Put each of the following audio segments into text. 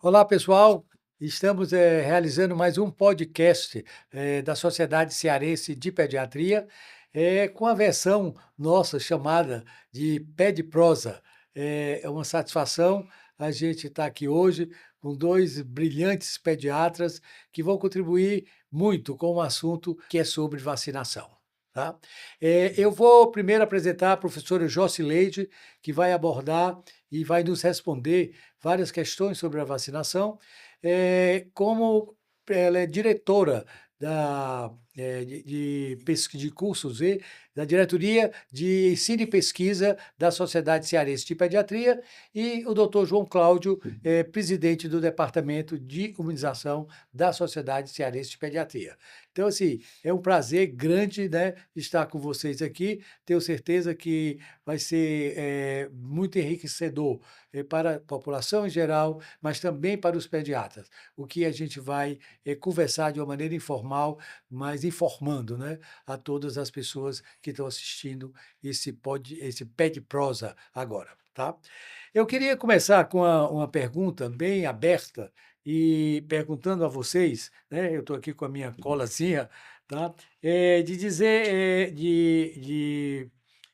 Olá, pessoal. Estamos realizando mais um podcast da Sociedade Cearense de Pediatria, com a versão nossa chamada de Pé de Prosa. É uma satisfação a gente estar aqui hoje com dois brilhantes pediatras que vão contribuir muito com o assunto que é sobre vacinação. Tá? Eu vou primeiro apresentar a professora Jocileide, que vai abordar e vai nos responder várias questões sobre a vacinação, como ela é diretora de cursos e da diretoria de ensino e pesquisa da Sociedade Cearense de Pediatria, e o doutor João Cláudio, presidente do Departamento de Imunização da Sociedade Cearense de Pediatria. Então, assim, é um prazer grande, né, estar com vocês aqui. Tenho certeza que vai ser muito enriquecedor para a população em geral, mas também para os pediatras. O que a gente vai conversar de uma maneira informal, mas informando, né, a todas as pessoas que estão assistindo esse pé de prosa agora, tá? Eu queria começar com uma pergunta bem aberta e perguntando a vocês, né, eu estou aqui com a minha colazinha, tá? De dizer, de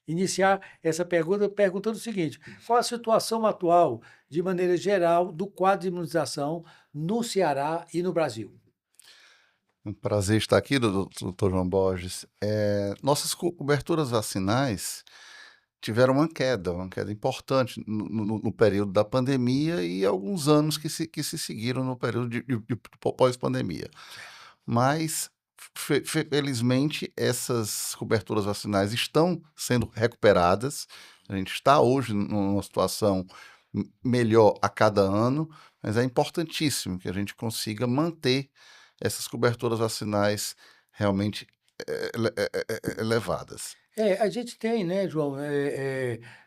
iniciar essa pergunta perguntando o seguinte: qual a situação atual, de maneira geral, do quadro de imunização no Ceará e no Brasil? Um prazer estar aqui, doutor João Borges. Nossas coberturas vacinais tiveram uma queda importante no período da pandemia e alguns anos que se seguiram no período de pós-pandemia. Mas, felizmente, essas coberturas vacinais estão sendo recuperadas. A gente está hoje numa situação melhor a cada ano, mas é importantíssimo que a gente consiga manter essas coberturas vacinais realmente elevadas. A gente tem, né, João,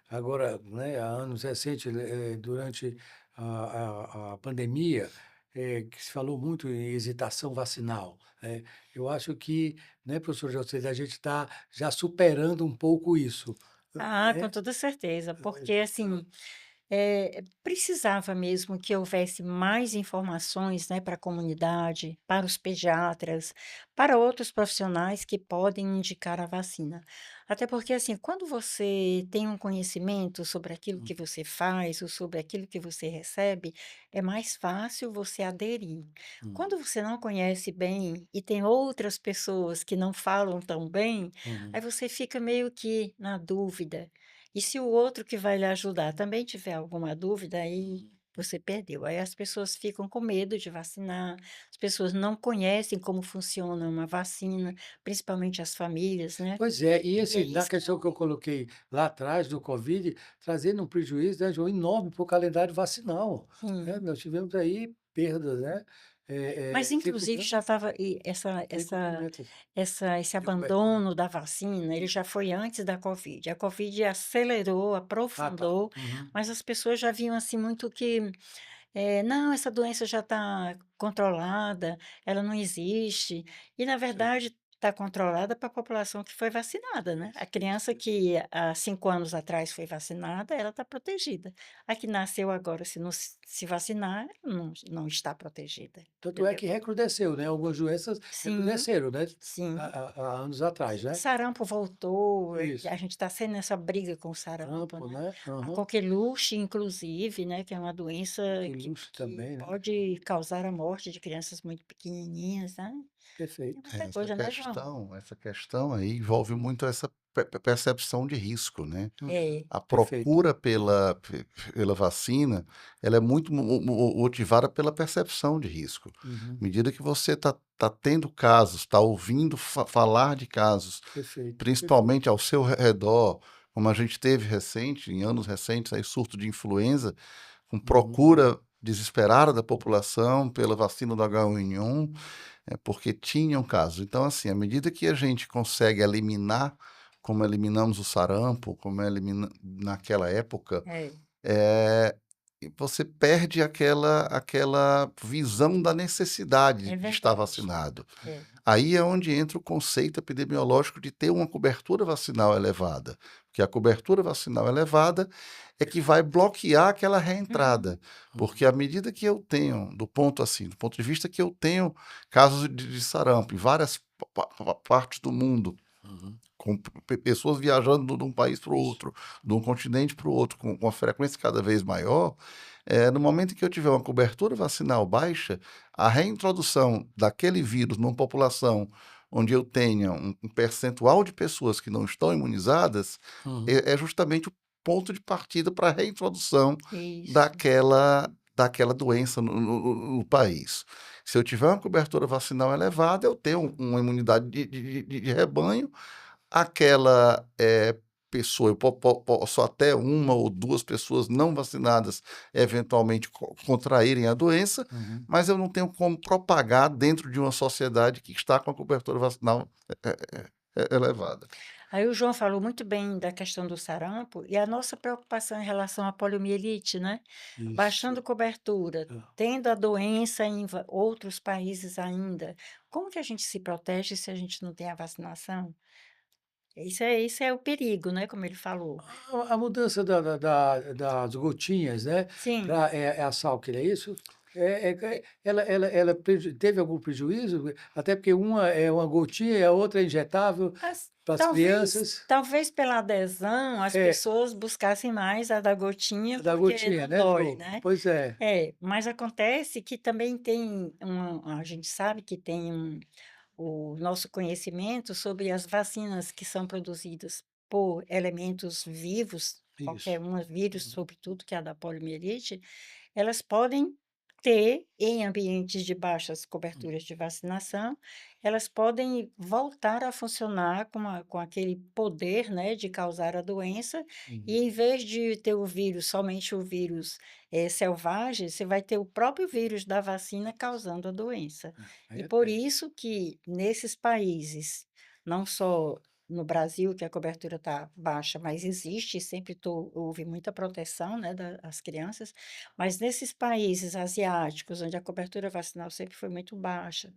agora, né, há anos recentes, durante a pandemia, que se falou muito em hesitação vacinal, né? Eu acho que, né, professor José, a gente está já superando um pouco isso, Ah, com né? toda certeza, porque assim, precisava mesmo que houvesse mais informações, né, para a comunidade, para os pediatras, para outros profissionais que podem indicar a vacina. Até porque, assim, quando você tem um conhecimento sobre aquilo que você faz ou sobre aquilo que você recebe, é mais fácil você aderir. Uhum, Quando você não conhece bem e tem outras pessoas que não falam tão bem, aí uhum. você fica meio que na dúvida. E se o outro que vai lhe ajudar também tiver alguma dúvida, aí você perdeu. Aí as pessoas ficam com medo de vacinar, as pessoas não conhecem como funciona uma vacina, principalmente as famílias, né? Pois é, e E é assim, na isso que questão que eu coloquei lá atrás do Covid, trazendo um prejuízo, né, João, enorme para o calendário vacinal, né? sim. Nós tivemos aí perdas, né? Mas inclusive já Tricumprimento, estava essa essa tricumprimento essa esse de cobertura. abandono da vacina, ele já foi antes da Covid. A Covid acelerou, Ah, tá. aprofundou, Uhum. mas as pessoas já viam, assim, muito que não, essa doença já está controlada, ela não existe. E, na Sim. verdade, está controlada para a população que foi vacinada, né? A criança que há 5 anos atrás foi vacinada, ela está protegida. A que nasceu agora, se não se vacinar, não está protegida, Tanto é entendeu? que recrudesceu, né? Algumas doenças Sim, recrudesceram, né? sim. Há anos atrás, né? Sarampo voltou, Isso. a gente está sendo nessa briga com o sarampo, Sarampo, né. né? A Aham. coqueluche, inclusive, né, que é uma doença que Coqueluche que também, né? pode causar a morte de crianças muito pequenininhas, né. Tem Perfeito. muita Essa coisa, né, João? questão, essa questão aí envolve muito essa percepção de risco, né? Uhum. É, A Perfeito. procura pela vacina, ela é muito motivada pela percepção de risco. À Uhum. medida que você está tendo casos, está ouvindo falar de casos, Perfeito. Perfeito. principalmente ao seu redor, como a gente teve recente, em anos recentes, aí surto de influenza, com Uhum. procura desesperada da população pela vacina do H1N1, porque tinham casos. Então, assim, à medida que a gente consegue eliminar, como eliminamos o sarampo, como elimina naquela época, é, eh, você perde aquela visão da necessidade é de estar verdade. vacinado. É, Aí é onde entra o conceito epidemiológico de ter uma cobertura vacinal elevada, porque a cobertura vacinal elevada é que vai bloquear aquela reentrada. Uhum. Porque à medida que eu tenho, do ponto de vista que eu tenho casos de sarampo em várias partes do mundo, Uhum. com pessoas viajando de um país para o outro, de um continente para o outro, com uma frequência cada vez maior, no momento em que eu tiver uma cobertura vacinal baixa, a reintrodução daquele vírus numa população onde eu tenha um percentual de pessoas que não estão imunizadas, Uhum. é justamente o ponto de partida para a reintrodução Isso. daquela doença no país. Se eu tiver uma cobertura vacinal elevada, eu tenho uma imunidade de rebanho, aquela pessoa, eu posso até uma ou duas pessoas não vacinadas eventualmente contraírem a doença, Uhum. mas eu não tenho como propagar dentro de uma sociedade que está com a cobertura vacinal elevada. Aí o João falou muito bem da questão do sarampo e a nossa preocupação em relação à poliomielite, né? Isso. Baixando cobertura, É. tendo a doença em outros países ainda. Como que a gente se protege se a gente não tem a vacinação? Isso é o perigo, né? Como ele falou. A mudança das gotinhas, né, Sim, para é a Salk, é isso? Ela teve algum prejuízo? Até porque uma é uma gotinha e a outra é injetável para as talvez, crianças. talvez pela adesão as É, pessoas buscassem mais a da gotinha a da porque gotinha, não né, dói, João? né? Pois é. Mas acontece que também tem a gente sabe que tem o nosso conhecimento sobre as vacinas que são produzidas por elementos vivos, qualquer Isso. um, vírus, Uhum. sobretudo, que é a da poliomielite, elas podem ter, em ambientes de baixas coberturas de vacinação, elas podem voltar a funcionar com aquele poder, né, de causar a doença, e Uhum. em vez de ter o vírus, somente o vírus selvagem, você vai ter o próprio vírus da vacina causando a doença. Aí E é por péssimo. isso que nesses países, não só no Brasil, que a cobertura está baixa, mas existe, sempre houve muita proteção, né, das crianças, mas nesses países asiáticos, onde a cobertura vacinal sempre foi muito baixa,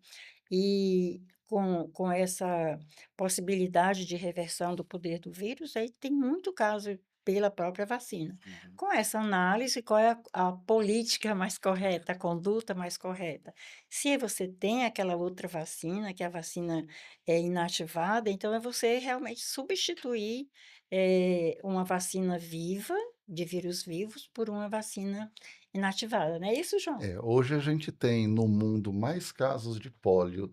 e com essa possibilidade de reversão do poder do vírus, aí tem muito caso pela própria vacina. Uhum. Com essa análise, qual é a política mais correta, a conduta mais correta? Se você tem aquela outra vacina, que a vacina é inativada, então é você realmente substituir uma vacina viva, de vírus vivos, por uma vacina inativada, não é isso, João? Hoje a gente tem no mundo mais casos de pólio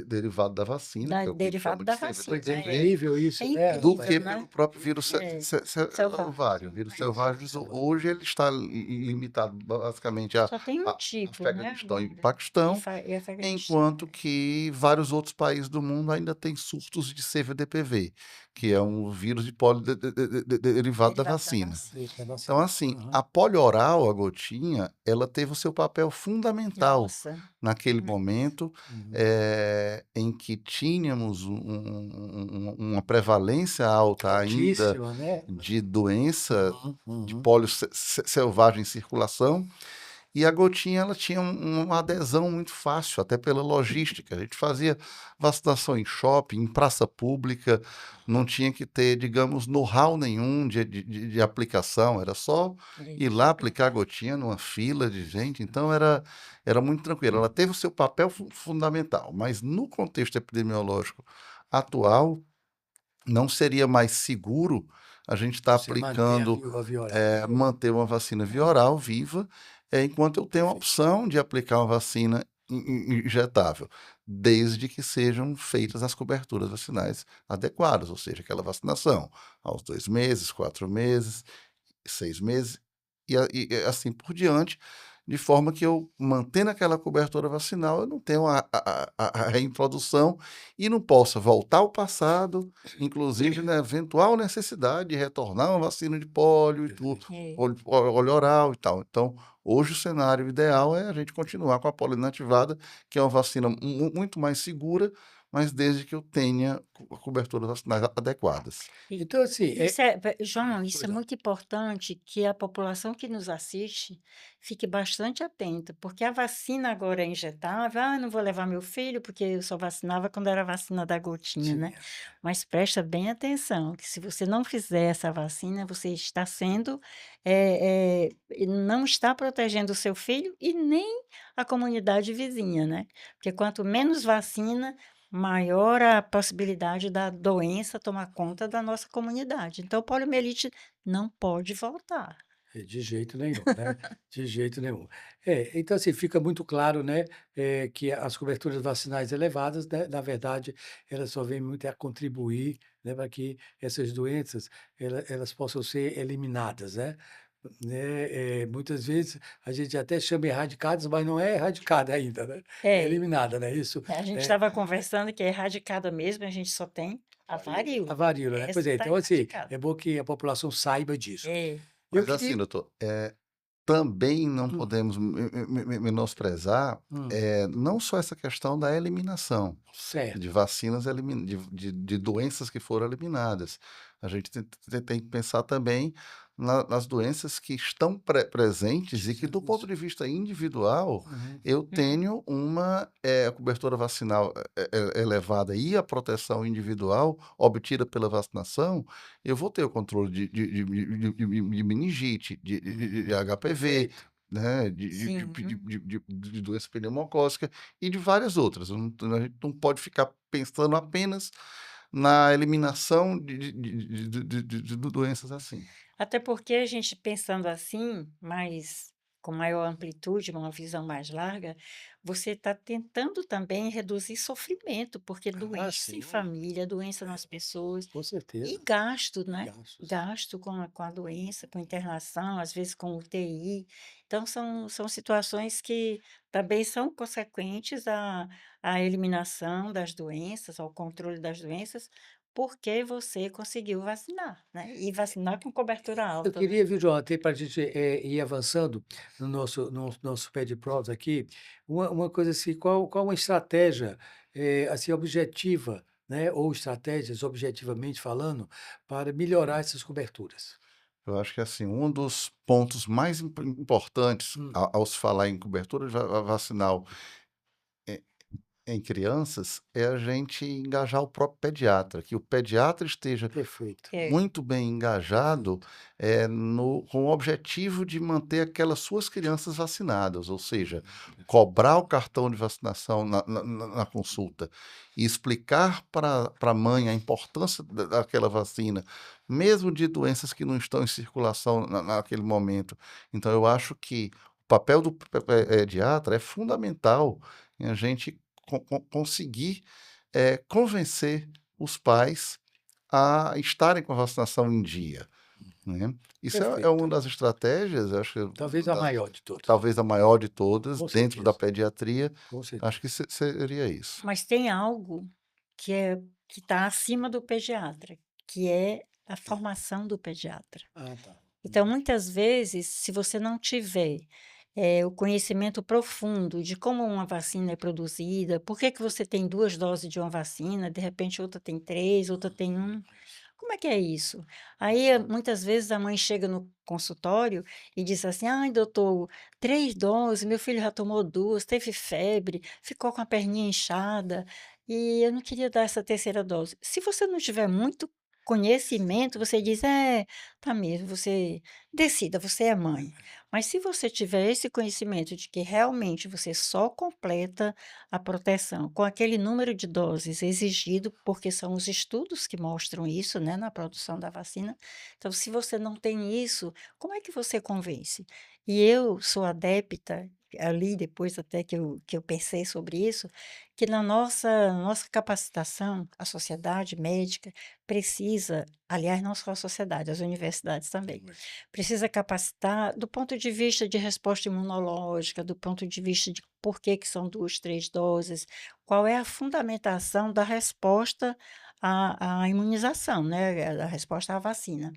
derivado da vacina, que é o que a gente Derivado chama de da vacina. É CVD, incrível É isso, né, do rapaz? incrível, que né? pelo próprio vírus É, selvagem. selvário. O vírus selvagem, hoje ele está limitado basicamente Só tem um a tipo, né, Afeganistão e agora. Paquistão, E Afeganistão. enquanto que vários outros países do mundo ainda têm surtos de CVDPV, que é um vírus de pólio derivado da Derivado da vacina. vacina. Isso, é Então, vacina. assim, Aham. a polioral, a gotinha, ela teve o seu papel fundamental Nossa. naquele momento Uhum. em que tínhamos uma prevalência alta ainda Altíssima, né? de doença Uhum, de uhum. pólio selvagem em circulação, e a gotinha ela tinha uma adesão muito fácil, até pela logística. A gente fazia vacinação em shopping, em praça pública, não tinha que ter, digamos, know-how nenhum de aplicação, era só ir Isso, lá aplicar a aplicar. gotinha numa fila de gente, então era muito tranquilo. Ela teve o seu papel fundamental, mas no contexto epidemiológico atual, não seria mais seguro a gente estar Você manter aplicando, a vioral. manter uma vacina via oral viva, enquanto eu tenho a opção de aplicar uma vacina injetável, desde que sejam feitas as coberturas vacinais adequadas, ou seja, aquela vacinação aos 2 meses, 4 meses, 6 meses e assim por diante, de forma que eu, mantendo aquela cobertura vacinal, eu não tenho a reintrodução e não possa voltar ao passado, inclusive na eventual necessidade de retornar uma vacina de pólio e tudo, Perfeito. É, óleo oral e tal. Então, hoje o cenário ideal é a gente continuar com a polio inativada, que é uma vacina muito mais segura, mas desde que eu tenha coberturas vacinais adequadas. E Então, assim, isso João, isso pois é não. muito importante que a população que nos assiste fique bastante atenta, porque a vacina agora é injetável. Ah, não vou levar meu filho, porque eu só vacinava quando era a vacina da gotinha, Sim, né? Mas presta bem atenção, que se você não fizer essa vacina, você está sendo, não está protegendo o seu filho e nem a comunidade vizinha, né? Porque quanto menos vacina, maior a possibilidade da doença tomar conta da nossa comunidade. Então, poliomielite não pode voltar. de jeito nenhum, né? De jeito nenhum. Então, assim, fica muito claro, né, que as coberturas vacinais elevadas, né, na verdade, elas só vêm muito a contribuir, né, para que essas doenças elas possam ser eliminadas, né? Muitas vezes a gente até chama erradicadas, mas não é erradicada ainda, né? É É, eliminada, não é isso? a gente É, estava conversando que é erradicada mesmo, a gente só tem a a varíola. varíola, né? Essa Pois é, está então, assim, erradicada. é bom que a população saiba disso. É, Eu Mas assim, queria. doutor, também não Hum, podemos menosprezar hum, não só essa questão da eliminação de certo. vacinas, de doenças que foram eliminadas. A gente tem que pensar também nas doenças que estão presentes e que, do ponto Isso. de vista individual, Uhum. eu uhum. tenho uma cobertura vacinal elevada e a proteção individual obtida pela vacinação, eu vou ter o controle de meningite, de HPV, Perfeito. né, Sim. de doença pneumocócica e de várias outras. A gente não pode ficar pensando apenas na eliminação de doenças assim. Até porque a gente pensando assim, mais com maior amplitude, uma visão mais larga, você está tentando também reduzir sofrimento, porque Ah, doença em sim, família, doença nas pessoas, com e certeza. gasto, E né? gastos. Gasto com a doença, com internação, às vezes com UTI. Então, são situações que também são consequentes à eliminação das doenças, ao controle das doenças, porque você conseguiu vacinar, né, e vacinar com cobertura Eu alta, né. queria, viu, João, até para a gente ir avançando no nosso pé de provas aqui, uma coisa assim, qual uma estratégia assim, objetiva, né, ou estratégias, objetivamente falando, para melhorar essas coberturas? Eu acho que assim, um dos pontos mais importantes Hum, ao se falar em cobertura vacinal em crianças é a gente engajar o próprio pediatra, que o pediatra esteja perfeito, É, muito bem engajado, perfeito. com o objetivo de manter aquelas suas crianças vacinadas, ou seja, Perfeito. cobrar o cartão de vacinação na consulta e explicar para a mãe a importância daquela vacina, mesmo de doenças que não estão em circulação naquele momento. Então, eu acho que o papel do pediatra é fundamental em a gente conseguir convencer os pais a estarem com a vacinação em dia, né. Isso é uma Perfeito. das estratégias, eu acho que Talvez a maior de todas. talvez a maior de todas, Com dentro da certeza, pediatria, com acho que certeza. seria isso. mas tem algo que está acima do pediatra, que é a formação do pediatra. Ah, tá. Então, muitas vezes, se você não tiver, o conhecimento profundo de como uma vacina é produzida, por que que você tem 2 doses de uma vacina, de repente outra tem 3, outra tem um. Como é que é isso? Aí, muitas vezes a mãe chega no consultório e diz assim: "Ai, doutor, 3 doses, meu filho já tomou 2, teve febre, ficou com a perninha inchada, e eu não queria dar essa terceira dose". Se você não tiver muito conhecimento, você diz: "É, tá mesmo, você decida, você é mãe". Mas se você tiver esse conhecimento de que realmente você só completa a proteção com aquele número de doses exigido, porque são os estudos que mostram isso, né, na produção da vacina. Então, se você não tem isso, como é que você convence? E eu sou adepta, ali depois até que eu pensei sobre isso, que na nossa capacitação, a sociedade médica precisa, aliás, não só a sociedade, as universidades também, precisa capacitar do ponto de vista de resposta imunológica, do ponto de vista de por que são 2, 3 doses, qual é a fundamentação da resposta à imunização, né, a resposta à vacina.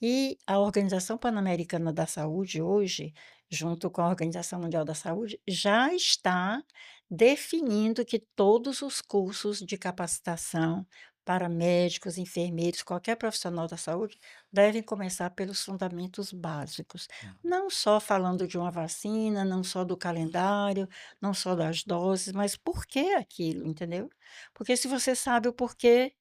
E a Organização Pan-Americana da Saúde hoje junto com a Organização Mundial da Saúde, já está definindo que todos os cursos de capacitação para médicos, enfermeiros, qualquer profissional da saúde, devem começar pelos fundamentos básicos. Não só falando de uma vacina, não só do calendário, não só das doses, mas por que aquilo, entendeu? Porque se você sabe o porquê,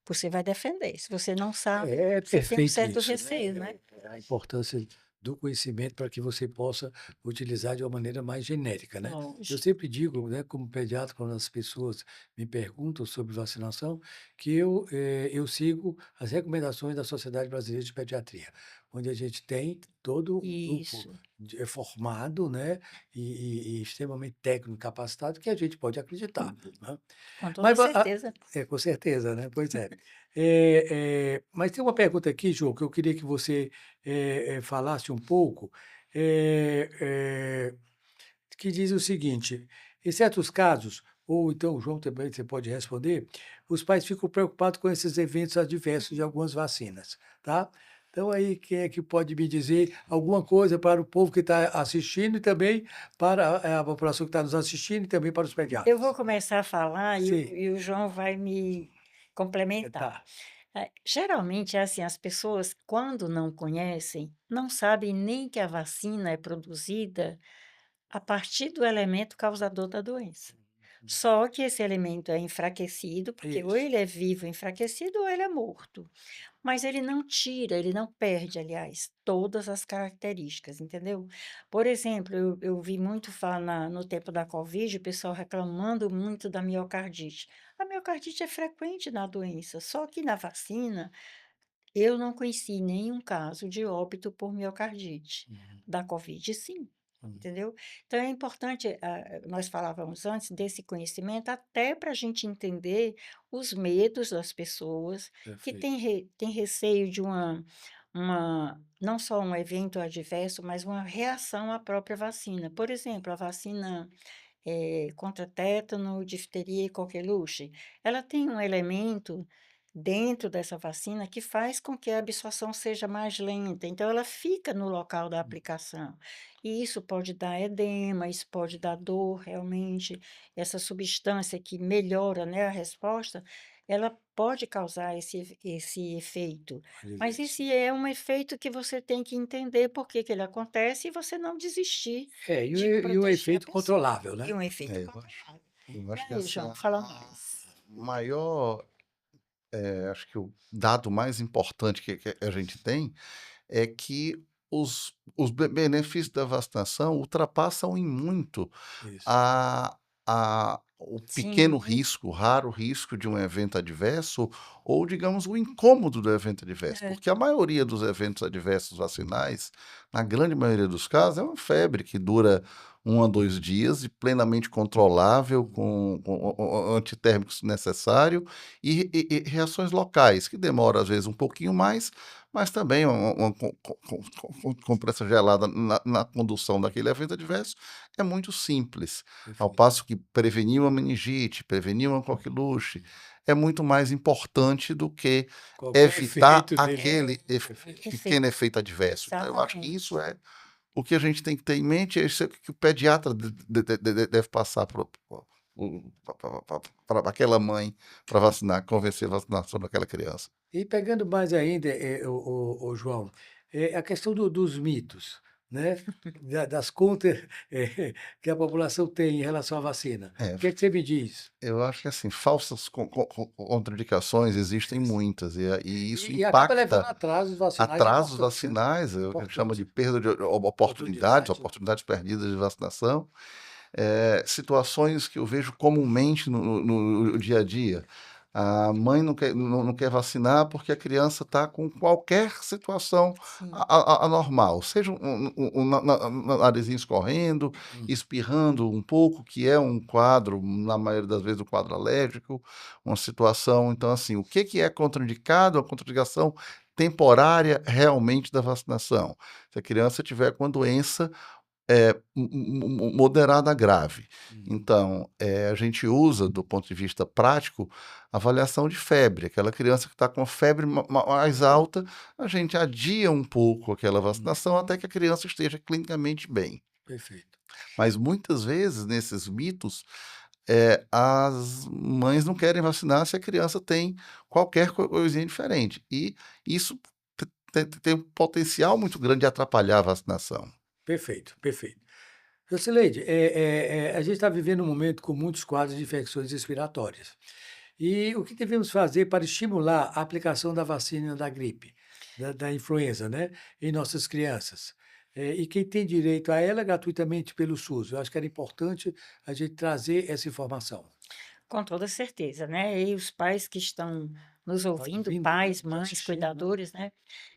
você vai defender. Se você não sabe, É você tem um perfeito certo isso, né? receio, né? A importância do conhecimento para que você possa utilizar de uma maneira mais genérica, né? Eu Lógico. sempre digo, né, como pediatra, quando as pessoas me perguntam sobre vacinação, que eu sigo as recomendações da Sociedade Brasileira de Pediatria, onde a gente tem todo um grupo Isso, formado, né, e extremamente técnico, capacitado, que a gente pode acreditar, né? com toda Mas, certeza. com certeza, né? Pois é. Mas tem uma pergunta aqui, João, que eu queria que você falasse um pouco, eh, eh, que diz o seguinte: em certos casos, ou então o João também você pode responder, os pais ficam preocupados com esses eventos adversos de algumas vacinas, tá? Então aí quem é que pode me dizer alguma coisa para o povo que está assistindo e também para a população que está nos assistindo e também para os Eu vou pediatras? começar a falar e Sim, o João vai me complementar. tá. Geralmente é assim, as pessoas, quando não conhecem, não sabem nem que a vacina é produzida a partir do elemento causador da doença. Só que esse elemento é enfraquecido, porque ou Isso. ele é vivo enfraquecido ou ele é morto. Mas ele não tira, ele não perde, aliás, todas as características, entendeu? Por exemplo, eu vi muito falar no tempo da Covid, o pessoal reclamando muito da miocardite. A miocardite é frequente na doença, só que na vacina eu não conheci nenhum caso de óbito por miocardite. Uhum, Da Covid, sim, uhum. entendeu? Então é importante, nós falávamos antes desse conhecimento, até para a gente entender os medos das pessoas que Perfeito. têm receio de não só um evento adverso, mas uma reação à própria vacina. Por exemplo, a vacina contra tétano, difteria e coqueluche, ela tem um elemento dentro dessa vacina que faz com que a absorção seja mais lenta, então ela fica no local da aplicação. E isso pode dar edema, isso pode dar dor, realmente. Essa substância que melhora, né, a resposta, ela pode causar esse efeito. Mas Adverso. esse é um efeito que você tem que entender por que que ele acontece e você não desistir de E o proteger a efeito pessoa. controlável, E né? um efeito É, controlável. eu E acho que aí, assim, João, fala mais. maior, acho que o dado mais importante que a gente tem é que os benefícios da vacinação ultrapassam em muito Isso. a o pequeno Sim, risco, o raro risco de um evento adverso ou, digamos, o incômodo do evento adverso, é, porque a maioria dos eventos adversos vacinais, na grande maioria dos casos, é uma febre que dura 1 a 2 dias e plenamente controlável com o antitérmicos necessário e reações locais, que demoram às vezes um pouquinho mais, mas também uma compressa gelada na condução daquele evento adverso é muito simples. Ao Perfeito. passo que prevenir uma meningite, prevenir uma coqueluche, é muito mais importante do que Qualquer evitar efeito dele. aquele Perfeito. pequeno efeito, efeito adverso. Então, eu acho que exatamente. isso é o que a gente tem que ter em mente, é isso que o pediatra deve passar para aquela mãe para vacinar, convencer a vacinação daquela criança. E pegando mais ainda, o João, a questão dos mitos, né? Das contas que a população tem em relação à vacina. É, O que é que você me diz? eu acho que assim, falsas contraindicações existem Isso. muitas, e isso E acaba levando impacta a atrasos vacinais atrasos importantes, né? vacinais, é o que a gente chama Importante. de perda de oportunidades, Oportunidade. oportunidades perdidas de vacinação, situações que eu vejo comumente no dia a dia. A mãe não quer vacinar porque a criança está com qualquer situação Sim, anormal, seja narizinho escorrendo, Hum, espirrando um pouco, que é um quadro, na maioria das vezes, um quadro alérgico, uma situação. Então, assim, o que é contraindicado? A contraindicação temporária realmente da vacinação. Se a criança tiver com a doença moderada a grave. Uhum. Então, a gente usa, do ponto de vista prático, avaliação de febre. Aquela criança que está com a febre mais alta, a gente adia um pouco aquela vacinação até que a criança esteja clinicamente bem. Perfeito. Mas muitas vezes, nesses mitos, as mães não querem vacinar se a criança tem qualquer coisinha diferente. E isso tem um potencial muito grande de atrapalhar a vacinação. Perfeito, perfeito. Jocileide, a gente está vivendo um momento com muitos quadros de infecções respiratórias. E o que devemos fazer para estimular a aplicação da vacina da gripe, da influenza, né, em nossas crianças? E quem tem direito a ela gratuitamente pelo SUS? Eu acho que era importante a gente trazer essa informação. Com toda certeza, né? E os pais que estão nos Tá ouvindo, ouvindo, pais, nos mães, assistindo, né? cuidadores, né?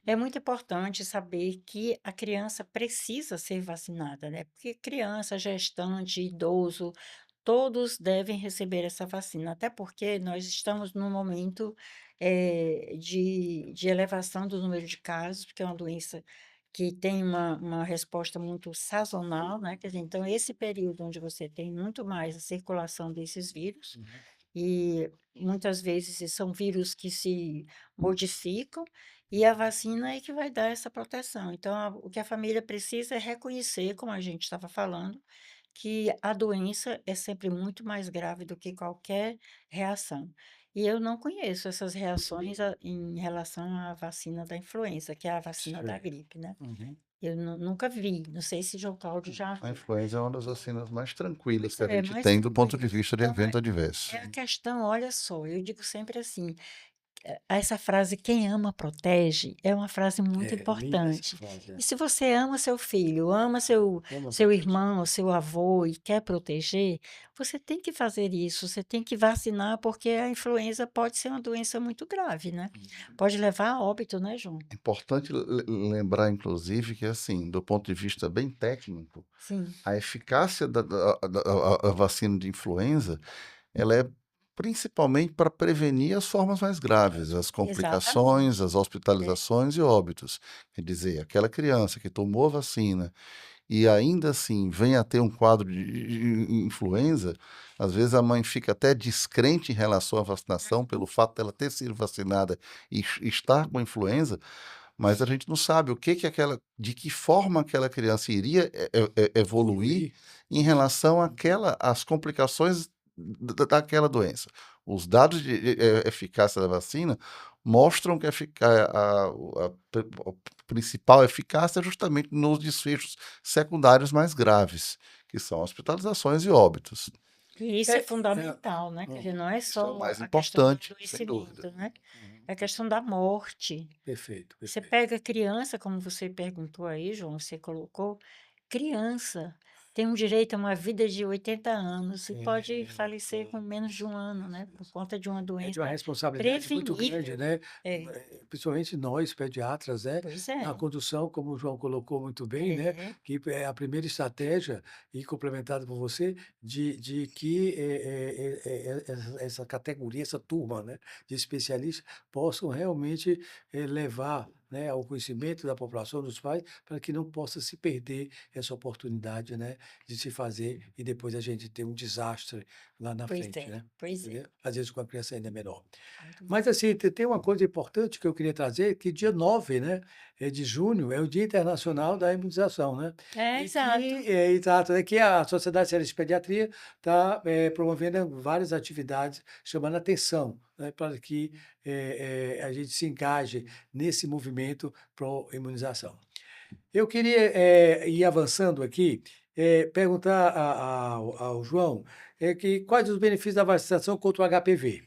É muito importante saber que a criança precisa ser vacinada, né? Porque criança, gestante, idoso, todos devem receber essa vacina, até porque nós estamos num momento de elevação do número de casos, porque é uma doença que tem uma resposta muito sazonal, né? Quer dizer, então, esse período onde você tem muito mais a circulação desses vírus, Uhum. e muitas vezes são vírus que se modificam, e a vacina é que vai dar essa proteção. Então, o que a família precisa é reconhecer, como a gente estava falando, que a doença é sempre muito mais grave do que qualquer reação. E eu não conheço essas reações em relação à vacina da influenza, que é a vacina da Certo. gripe, né? Uhum. Eu nunca vi, não sei se João Cláudio já A viu. influenza é uma das vacinas mais tranquilas Pois que a é, gente mais tem do ponto de tranquilo. vista de Então, evento adverso. é a questão, olha só, eu digo sempre assim, essa frase "quem ama protege" é uma frase muito Linda essa importante. frase. E se você ama seu filho, ama seu Vamos seu proteger. irmão, seu avô e quer proteger, você tem que fazer isso, você tem que vacinar, porque a influenza pode ser uma doença muito grave, né. Pode levar a óbito, né, João? É importante lembrar, inclusive, que, assim, do ponto de vista bem técnico, Sim, a eficácia da vacina de influenza, ela é principalmente para prevenir as formas mais graves, as complicações, exatamente. as É, hospitalizações e óbitos. Quer dizer, aquela criança que tomou a vacina e ainda assim vem a ter um quadro de influenza, às vezes a mãe fica até descrente em relação à vacinação, pelo fato dela ter sido vacinada e estar com influenza, mas a gente não sabe de que forma aquela criança iria evoluir Evoluir. em relação às complicações daquela doença. Os dados de eficácia da vacina mostram que a principal eficácia é justamente nos desfechos secundários mais graves, que são hospitalizações e óbitos. e isso é É, é, fundamental, né, quer hum, dizer, não é Isso é o só mais a questão do importante, sem dúvida. adoecimento, né, uhum. é a questão da morte. Perfeito, Você perfeito. pega criança, como você perguntou aí, João, você colocou, criança tem um direito a uma vida de 80 anos e pode É, falecer com menos de 1 ano, né, por conta de uma é de uma doença responsabilidade muito grande, prevenível. né? É, Principalmente nós, pediatras, né? pois Na é, condução, como o João colocou muito bem, né? é, Que é a primeira estratégia, e complementada por você, de que essa categoria, essa turma, né, de especialistas possam realmente levar, né, ao conhecimento da população, dos pais, para que não possa se perder essa oportunidade, né, de se fazer e depois a gente ter um desastre lá na pois frente, é, né? pois é. Entendeu? Às vezes com a criança ainda menor. Muito bom. Mas assim, tem uma coisa importante que eu queria trazer, que dia 9, né, de junho é o Dia Internacional da Imunização, né? É, E exato. que, exato, é que a Sociedade Cearense de Pediatria está promovendo várias atividades, chamando atenção, né, para que a gente se engaje nesse movimento pró-imunização. Eu queria ir avançando aqui, perguntar ao João que quais os benefícios da vacinação contra o HPV?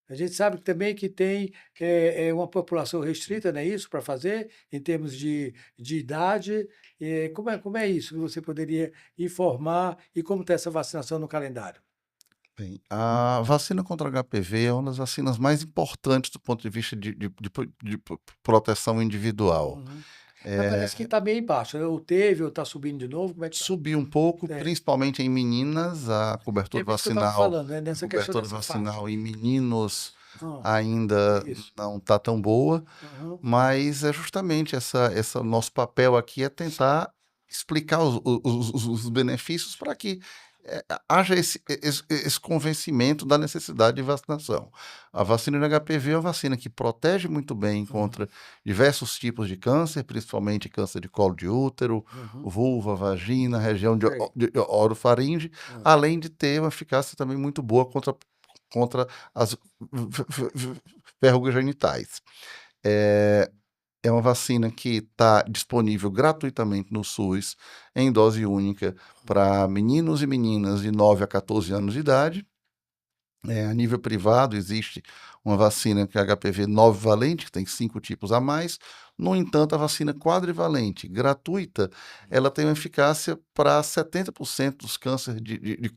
A gente sabe também que tem uma população restrita, não é isso, para fazer, em termos de idade. Como é isso que você poderia informar e como está essa vacinação no calendário? Bem, a vacina contra HPV é uma das vacinas mais importantes do ponto de vista de proteção individual. Uhum. Mas parece que Eh, está meio embaixo, né? Ou teve, ou está subindo de novo, como é que está? Subiu um pouco, É, principalmente em meninas, a é cobertura por isso que eu estava vacinal falando, né? a Nessa questão cobertura dessa faixa. vacinal em meninos Ah, ainda isso. não está tão boa, Aham. mas é justamente essa nosso papel aqui é tentar explicar os benefícios para que haja esse convencimento da necessidade de vacinação. A vacina de HPV é uma vacina que protege muito bem Uhum, contra diversos tipos de câncer, principalmente câncer de colo de útero, uhum. vulva, vagina, região Sei. de orofaringe, Ah, além de ter uma eficácia também muito boa contra as verrugas genitais. É, é uma vacina que está disponível gratuitamente no SUS, em dose única, para meninos e meninas de 9 a 14 anos de idade. A nível privado, existe uma vacina que é HPV 9 valente, que tem 5 tipos a mais. No entanto, a vacina quadrivalente, gratuita, ela tem uma eficácia para 70% dos cânceres de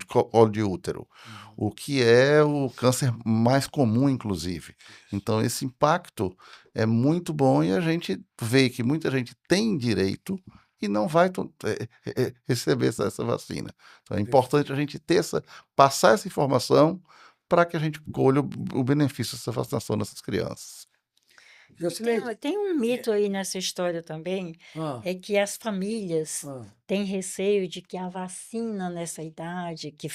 colo de útero, uhum. o que é o câncer mais comum, inclusive. Então, esse impacto é muito bom e a gente vê que muita gente tem direito e não vai receber essa vacina. Então, é importante a gente ter passar essa informação para que a gente colha o benefício dessa vacinação dessas crianças. E tem, Jocineide, tem um é, mito aí nessa história também, ah, é que as famílias ah, têm receio de que a vacina nessa idade que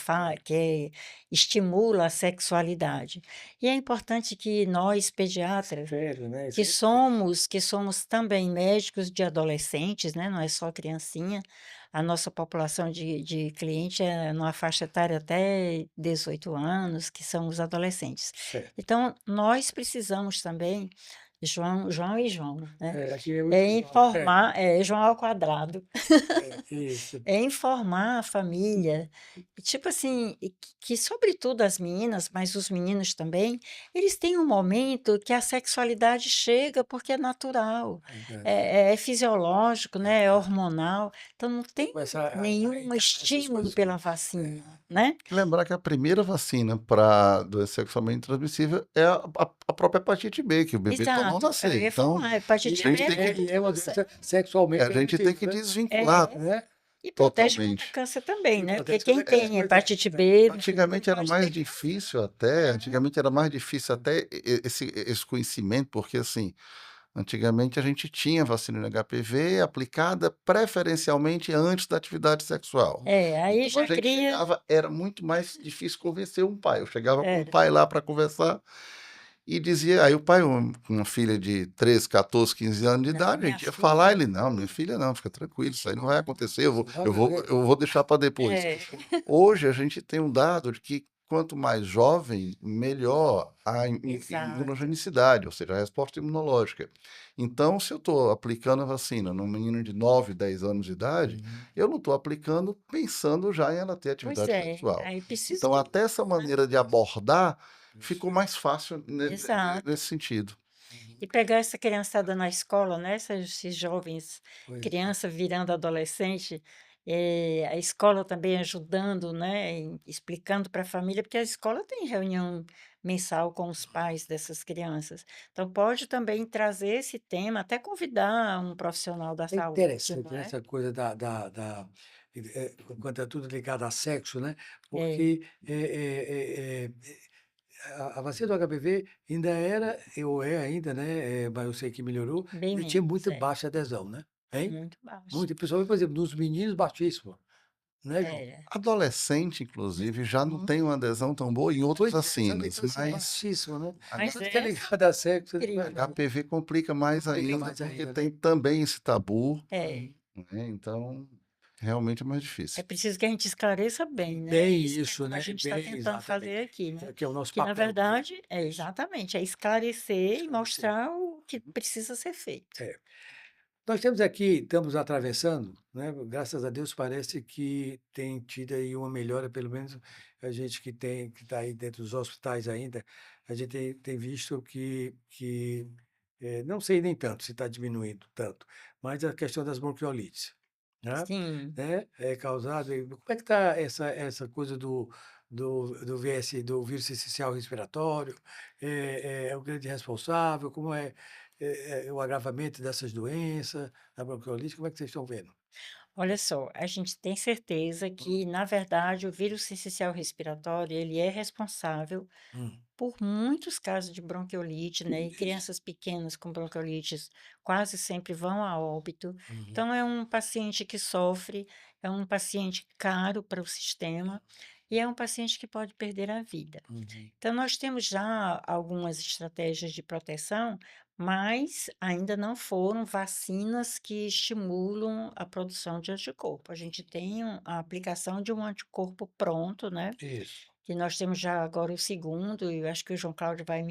estimula a sexualidade. E é importante que nós, pediatras, sério, né? Isso que aí, somos também médicos de adolescentes, né? Não é só criancinha. A nossa população de cliente é numa faixa etária até 18 anos, que são os adolescentes. certo. Então, nós precisamos também, João e João, né? É, aqui é É muito João. informar, João ao quadrado. Isso. É informar a família, tipo assim, e que sobretudo as meninas, mas os meninos também, eles têm um momento que a sexualidade chega porque é natural, É, é fisiológico, né, é hormonal, então não tem começar a nenhum entrar nessas estímulo coisas. pela vacina, né? E lembrar que a primeira vacina para doença sexualmente transmissível é a própria hepatite B, que o bebê toma ao Exato, eu nascer. ia Então, falar, hepatite a B gente é tem que, E é uma criança, doença sexualmente a gente tem que transmissível, né? desvincular é, Né? e protege contra totalmente. câncer também, E né? Porque protege quem contra câncer, tem pois é. hepatite B no futuro Antigamente era pode mais ter difícil até, antigamente era mais difícil até esse conhecimento, porque assim, antigamente a gente tinha vacina de HPV aplicada preferencialmente antes da atividade sexual. aí Então a já gente cria, chegava, era muito mais difícil convencer um pai. Eu chegava com um era, pai lá para conversar e dizia, aí o pai, com uma filha de 13, 14, 15 anos de não, idade, a minha gente ia falar, ele, filha, não, minha filha não, fica tranquilo, isso aí não vai acontecer, Vai- eu vou deixar para depois. é, Hoje a gente tem um dado de que quanto mais jovem, melhor a exato. imunogenicidade, ou seja, a resposta imunológica. Então, se eu estou aplicando a vacina num menino de 9, 10 anos de idade, Uhum. eu não estou aplicando pensando já em ela ter Pois atividade é, sexual. aí preciso Então, que até essa maneira de abordar Isso. ficou mais fácil exato. nesse sentido. E pegar essa criançada na escola, né, esses jovens, Pois é. criança virando adolescente, a escola também ajudando, né, explicando para a família, porque a escola tem reunião mensal com os pais dessas crianças. Então pode também trazer esse tema, até convidar um profissional da É saúde, interessante, não né, é? essa coisa quando é tudo ligado a sexo, né? É, Porque a vacina do HPV ainda era, ou é ainda, né? Mas eu sei que melhorou, bem ainda tinha menos, muito baixa adesão, né? Hein? muito baixo. Muito, principalmente, por exemplo, nos meninos, baixíssimo, né, João? É, Adolescente, inclusive, já não tem uma adesão tão boa em outras Pois é, sabe? vacinas, Então, assim, mas baixíssimo, né? mas Tudo que é essa ligado a sexo, incrível. HPV complica mais complica ainda, mais porque ainda, né? tem também esse tabu, É. né? Então, realmente é mais É difícil. preciso que a gente esclareça bem, né? É Bem isso que isso, a né? gente está Bem, tentando exatamente. fazer aqui, né? Que é o nosso Que na papel aqui. verdade é exatamente, é esclarecer e Esclarecer. mostrar o que precisa ser feito. É. Nós temos aqui, estamos atravessando, né? Graças a Deus parece que tem tido aí uma melhora, pelo menos a gente que está aí dentro dos hospitais ainda, a gente tem visto que não sei nem tanto se está diminuindo tanto, mas a questão das bronquiolites, né? Sim, É causado. Como é que está essa coisa do VS, do vírus essencial respiratório? É o grande responsável? Como é o agravamento dessas doenças, da bronquiolite? Como é que vocês estão vendo? Olha só, a gente tem certeza que, na verdade, o vírus sincicial respiratório, ele é responsável Hum, por muitos casos de bronquiolite, né? E crianças pequenas com bronquiolites quase sempre vão a óbito. uhum, Então, é um paciente que sofre, é um paciente caro para o sistema e é um paciente que pode perder a vida. uhum. Então, nós temos já algumas estratégias de proteção, mas ainda não foram vacinas que estimulam a produção de anticorpo. A gente tem a aplicação de um anticorpo pronto, né? Isso. Que nós temos já agora o segundo, e eu acho que o João Cláudio vai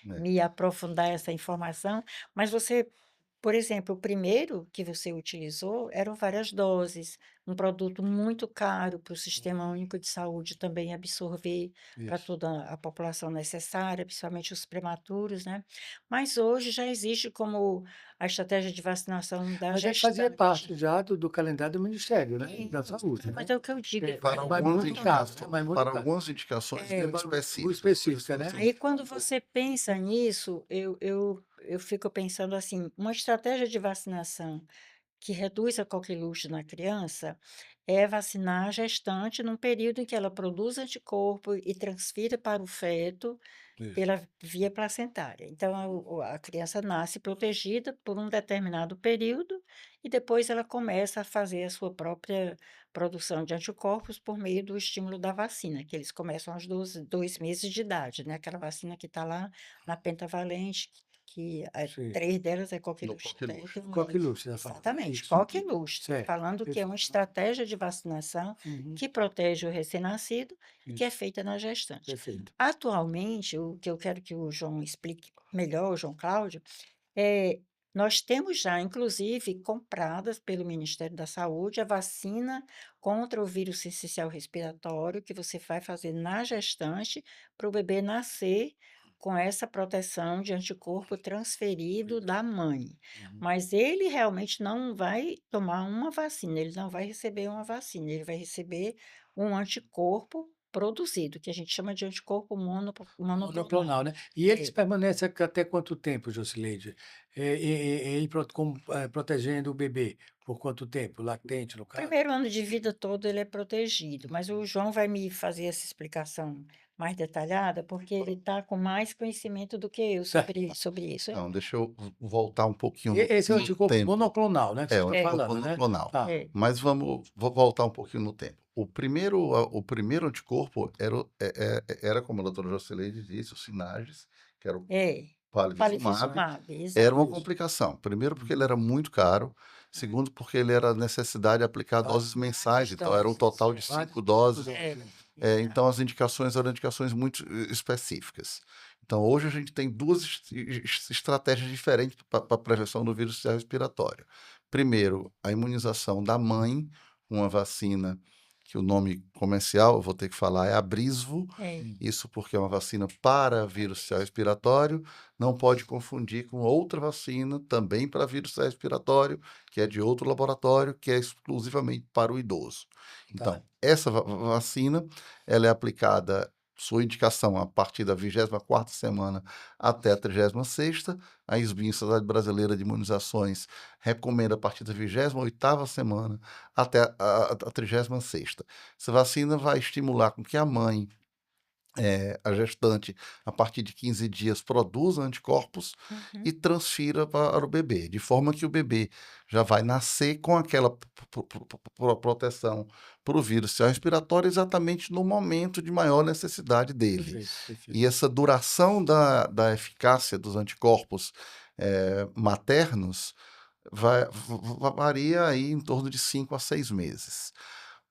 Né? me aprofundar essa informação, mas você, por exemplo, o primeiro que você utilizou eram várias doses, um produto muito caro para o Sistema Único de Saúde também absorver para Isso. toda a população necessária, principalmente os prematuros, né? Mas hoje já existe como a estratégia de vacinação da Mas é que fazia gestante. parte já do calendário do Ministério, né? Sim, Da Saúde, né? mas é o que eu digo, É, Para mas algumas muito caro, né? indicações, Mas muito para caro. algumas indicações é, muito Muito específicas. específica, né? aí quando você pensa nisso, eu fico pensando assim, uma estratégia de vacinação que reduz a coqueluche na criança é vacinar a gestante num período em que ela produz anticorpo e transfira para o feto Isso. pela via placentária. Então, a criança nasce protegida por um determinado período e depois ela começa a fazer a sua própria produção de anticorpos por meio do estímulo da vacina, que eles começam aos 2 meses de idade, né? Aquela vacina que está lá na pentavalente, que Sim. 3 delas é No coqueluche coqueluche. tétano. Coqueluche, né? Exatamente, Isso. coqueluche. Certo. Falando que é uma Perfeito. estratégia de vacinação Uhum. que protege o recém-nascido e que é Isso. feita na gestante. Perfeito. Atualmente, o que eu quero que o João explique melhor, o João Cláudio, é, nós temos já, inclusive, compradas pelo Ministério da Saúde a vacina contra o vírus sincicial respiratório, que você vai fazer na gestante para o bebê nascer com essa proteção de anticorpo transferido da mãe. Uhum. Mas ele realmente não vai tomar uma vacina, ele não vai receber uma vacina, ele vai receber um anticorpo produzido, que a gente chama de anticorpo monoclonal. Monoclonal, né? E eles É, permanecem até quanto tempo, Josileide? Protegendo o bebê? Por quanto tempo? Lactente, no o caso? primeiro ano de vida todo ele é protegido, mas o João vai me fazer essa explicação mais detalhada, porque ele está com mais conhecimento do que eu Certo. sobre isso. Não, deixa eu voltar um pouquinho Esse é o no anticorpo tempo. monoclonal, né? Que você É, o está É, anticorpo falando, né? monoclonal. Tá. é, Mas vou voltar um pouquinho no tempo. O primeiro anticorpo era, como a doutora Joceleide disse, o Sinages, que era o é. palivizumab. Palifizumab, Era uma exato. Isso. complicação. Primeiro, porque ele era muito caro. Segundo, porque ele era necessidade de aplicar Várias doses mensais. Então, era um Doses. total de várias 5 doses. É, Então, as indicações eram indicações muito específicas. Então, hoje a gente tem duas estratégias diferentes para a prevenção do vírus respiratório. Primeiro, a imunização da mãe, uma vacina que o nome comercial, eu vou ter que falar, é Abrisvo. é. Isso porque é uma vacina para vírus respiratório, não pode confundir com outra vacina também para vírus respiratório, que é de outro laboratório, que é exclusivamente para o idoso. Tá. Então, essa vacina, ela é aplicada, sua indicação, a partir da 24ª semana até a 36ª. A SBIM, Sociedade Brasileira de Imunizações, recomenda a partir da 28ª semana até a 36ª. Essa vacina vai estimular com que a mãe, a gestante, a partir de 15 dias, produza anticorpos Uhum. e transfira para o bebê, de forma que o bebê já vai nascer com aquela proteção para o vírus respiratório exatamente no momento de maior necessidade dele. Perfeito, Isso. perfeito. E essa duração da eficácia dos anticorpos maternos varia aí em torno de 5 a 6 meses.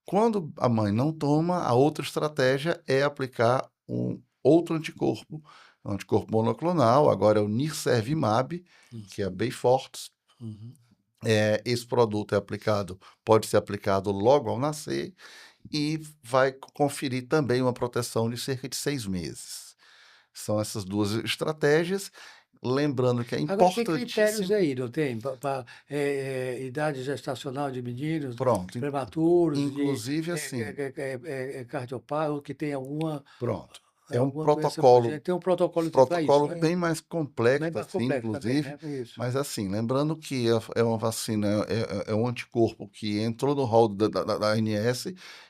Quando a mãe não toma, a outra estratégia é aplicar um outro anticorpo, um anticorpo monoclonal, agora é o Nirsevimab, Hum. que é Beyfortus. Uhum. Esse produto pode ser aplicado logo ao nascer e vai conferir também uma proteção de cerca de 6 meses. São essas duas estratégias. Lembrando que é Agora, tem critérios importantíssimo. aí, não tem? Para idade gestacional de meninos Pronto, prematuros, de inclusive assim, cardiopata, ou que tem alguma. pronto. é um alguma doença congênita. Tem um protocolo para isso, protocolo né? bem mais Bem complexo, mais assim, complexo também, inclusive, né? Isso. mas assim, lembrando que é uma vacina, é um anticorpo que entrou no rol da ANS,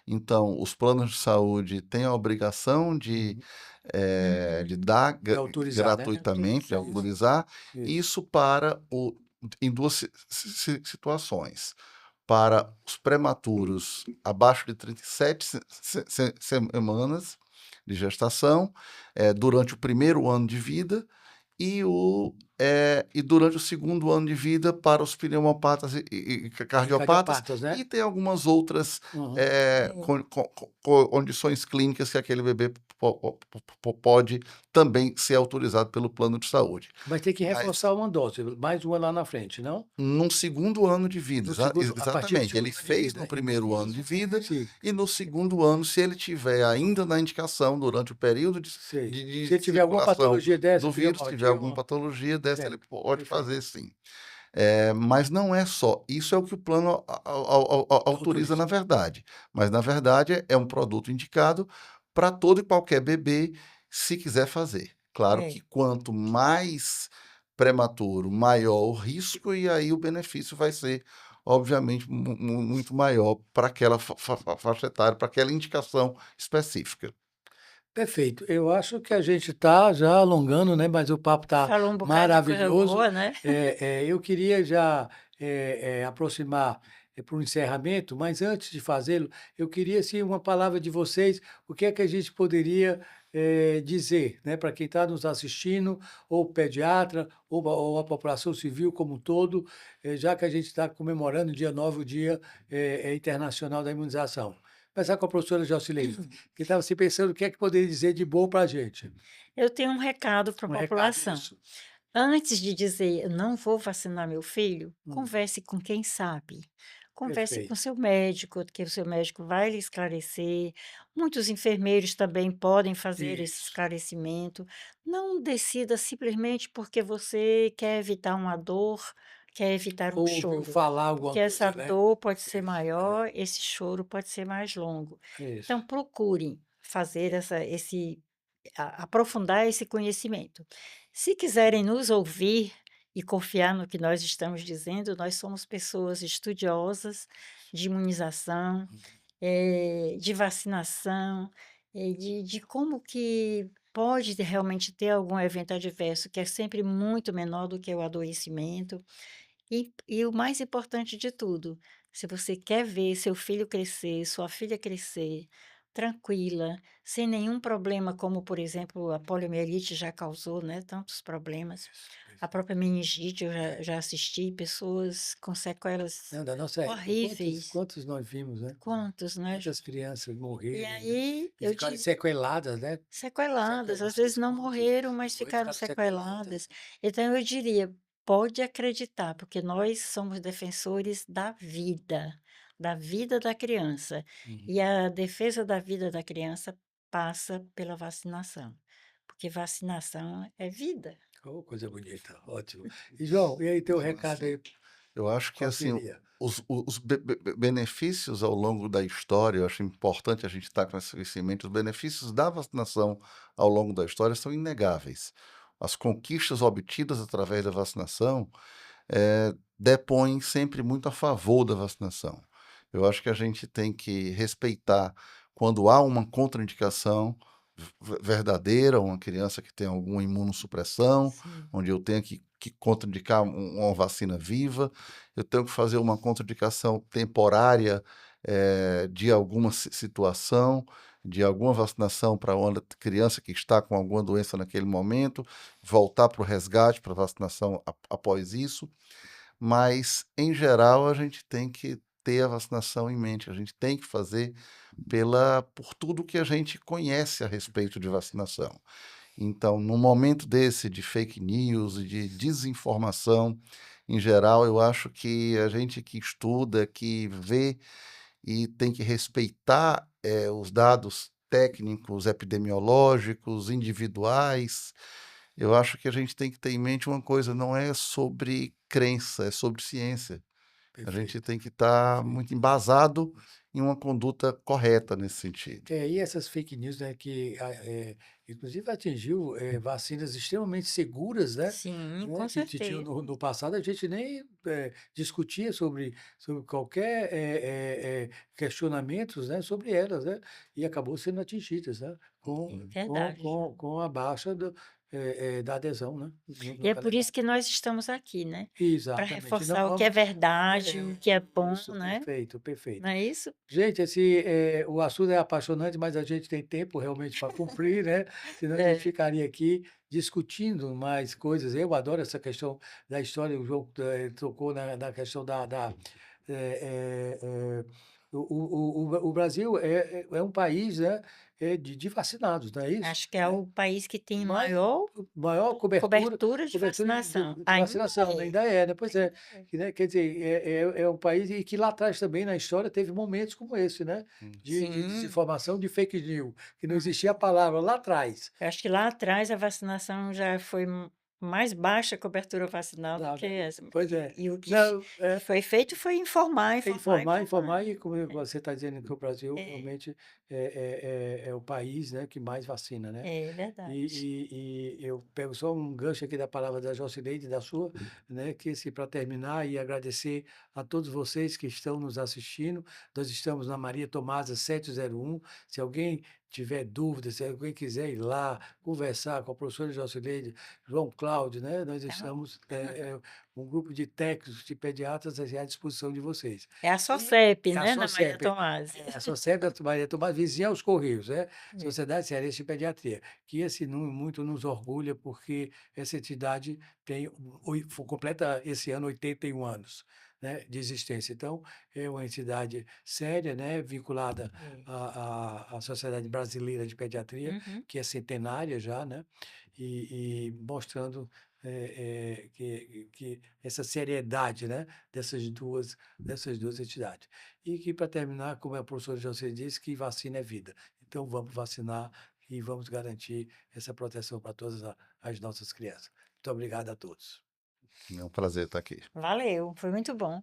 então os planos de saúde têm a obrigação Uhum. de Uhum. dar De autorizar, né? gratuitamente, de Autorizar. Isso, autorizar, isso. isso em duas situações. Para os prematuros abaixo de 37 semanas de gestação, durante o primeiro ano de vida, e durante o segundo ano de vida para os pneumopatas e E cardiopatas, cardiopatas, né? e tem algumas outras Uhum. É. condições clínicas que aquele bebê pode também ser autorizado pelo plano de saúde. Mas tem que Mas reforçar uma dose, mais uma lá na frente, não? num segundo ano de vida, No segundo, a partir do exatamente. Ele segundo ano de fez no vida. primeiro ano de vida Sim, e no segundo ano, se ele tiver ainda na indicação durante o período sei. de Se ele tiver alguma circulação patologia dessa, do vírus, tiver alguma pneumonia, patologia dessa, é, ele pode perfeito. fazer sim. Mas não é só, isso é o que o plano autoriza Autoriza. na verdade, mas na verdade é um produto indicado para todo e qualquer bebê, se quiser fazer. Claro que É. quanto mais prematuro, maior o risco, e aí o benefício vai ser, obviamente, muito maior para aquela faixa etária, para aquela indicação específica. Perfeito. Eu acho que a gente está já alongando, né? Mas o papo está Falou um bocado de coisa maravilhoso. boa, né? Eu queria já aproximar para o encerramento, mas antes de fazê-lo, eu queria sim uma palavra de vocês. O que é que a gente poderia dizer, né, para quem está nos assistindo, ou o pediatra, ou a população civil como um todo, já que a gente está comemorando dia 9, o Dia Internacional da Imunização. Começar com a professora Jocilene, que estava se pensando o que é que poderia dizer de bom para a gente. Eu tenho um recado para a Um recado, população. isso. Antes de dizer: "Eu não vou vacinar meu filho", Hum, converse com quem sabe. Converse com perfeito. seu médico, que o seu médico vai lhe esclarecer. Muitos enfermeiros também podem fazer esse Isso. esclarecimento. Não decida simplesmente porque você quer evitar uma dor, quer evitar um Ou ouviu choro, falar alguma porque essa coisa, né? dor pode ser Isso, maior, esse choro pode ser mais longo. isso. Então procure fazer aprofundar esse conhecimento. Se quiserem nos ouvir e confiar no que nós estamos dizendo, nós somos pessoas estudiosas de imunização, de vacinação, de como que pode realmente ter algum evento adverso, que é sempre muito menor do que o adoecimento. E o mais importante de tudo, se você quer ver seu filho crescer, sua filha crescer, tranquila, sem nenhum problema, como, por exemplo, a poliomielite já causou, né, tantos problemas. Isso, A isso. própria meningite, eu já assisti pessoas com sequelas Não, da nossa época, horríveis. quantos nós vimos, né? Quantos, né, Ju? Quantas crianças E morrerem, né? aí, E eu ficarem digo, sequeladas, né? sequeladas, às vezes Sequeladas, não quantos morreram, mas dois ficaram ficaram sequeladas? sequeladas. Então eu diria, pode acreditar, porque nós somos defensores da vida da criança. Uhum. E a defesa da vida da criança passa pela vacinação, porque vacinação é vida. Oh, coisa bonita, ótimo. E João, e aí teu Então, recado assim, aí, eu acho que qual assim, seria? os benefícios ao longo da história, eu acho importante a gente estar com esse conhecimento, os benefícios da vacinação ao longo da história são inegáveis. As conquistas obtidas através da vacinação depõem sempre muito a favor da vacinação. Eu acho que a gente tem que respeitar quando há uma contraindicação verdadeira, uma criança que tem alguma imunossupressão, Sim, onde eu tenho que contraindicar uma vacina viva, eu tenho que fazer uma contraindicação temporária de alguma situação, de alguma vacinação para uma criança que está com alguma doença naquele momento, voltar para o resgate, para vacinação após isso, mas, em geral, a gente tem que ter a vacinação em mente, a gente tem que fazer por tudo que a gente conhece a respeito de vacinação. Então, num momento desse de fake news e de desinformação, em geral, eu acho que a gente que estuda, que vê e tem que respeitar os dados técnicos, epidemiológicos, individuais. Eu acho que a gente tem que ter em mente uma coisa, não é sobre crença, é sobre ciência. A gente Perfeito, tem que estar perfeito. muito embasado em uma conduta correta nesse sentido. E essas fake news, né, que inclusive atingiu vacinas extremamente seguras, Sim, né, com que tinham certeza. no passado, a gente nem discutia sobre qualquer questionamentos, né, sobre elas, né, e acabou sendo atingidas, né, com, É verdade. com a baixa da adesão, né, E no é por isso calendário. que nós estamos aqui, né, para Exatamente. Não reforçar o que é vamos. verdade, o que é bom, Isso, né, perfeito, não perfeito. é isso? Gente, o assunto é apaixonante, mas a gente tem tempo realmente para cumprir, né? Senão a gente É. ficaria aqui discutindo mais coisas. Eu adoro essa questão da história, o João tocou na questão eh, eh, eh, o Brasil é um país, né, de vacinados, não é isso? Acho que é o país que tem Mais, maior maior cobertura de cobertura vacinação. de Ainda vacinação, né, é, ainda é, né? Pois é, ainda é. que, né, quer dizer, é um país e que lá atrás também na história teve momentos como esse, né? Hum. De Sim. desinformação, de fake news, que não Hum. existia a palavra lá atrás. Eu acho que lá atrás a vacinação já foi mais baixa a cobertura vacinal do Não, que essa. pois é. E o Não, que foi feito foi informar, é informar, informar, informar. informar, e como você está dizendo que o Brasil É, realmente é o país, né, que mais vacina, né? é verdade. E eu pego só um gancho aqui da palavra da Jocineide, da sua, né, que se para terminar e agradecer a todos vocês que estão nos assistindo. Nós estamos na Maria Tomasa 701. Se alguém tiver dúvidas, se alguém quiser ir lá conversar com a professora Jocineide, João Cláudio, né, nós Então, estamos, um grupo de técnicos, de pediatras à disposição de vocês. é a E SOCEP, é a né, na Maria SOCEP, Tomásia. a SOCEP da Maria Tomás, vizinha aos Correios, né? É. Sociedade Cearense de Pediatria, que esse número muito nos orgulha, porque essa entidade completa esse ano 81 anos, né, de existência. Então, é uma entidade séria, né, vinculada É. à Sociedade Brasileira de Pediatria, Uhum. que é centenária já, né, e mostrando que essa seriedade, né, dessas duas entidades. E que, para terminar, como a professora José disse, que vacina é vida. Então, vamos vacinar e vamos garantir essa proteção para todas as nossas crianças. Muito obrigado a todos. É um prazer estar aqui. Valeu, foi muito bom.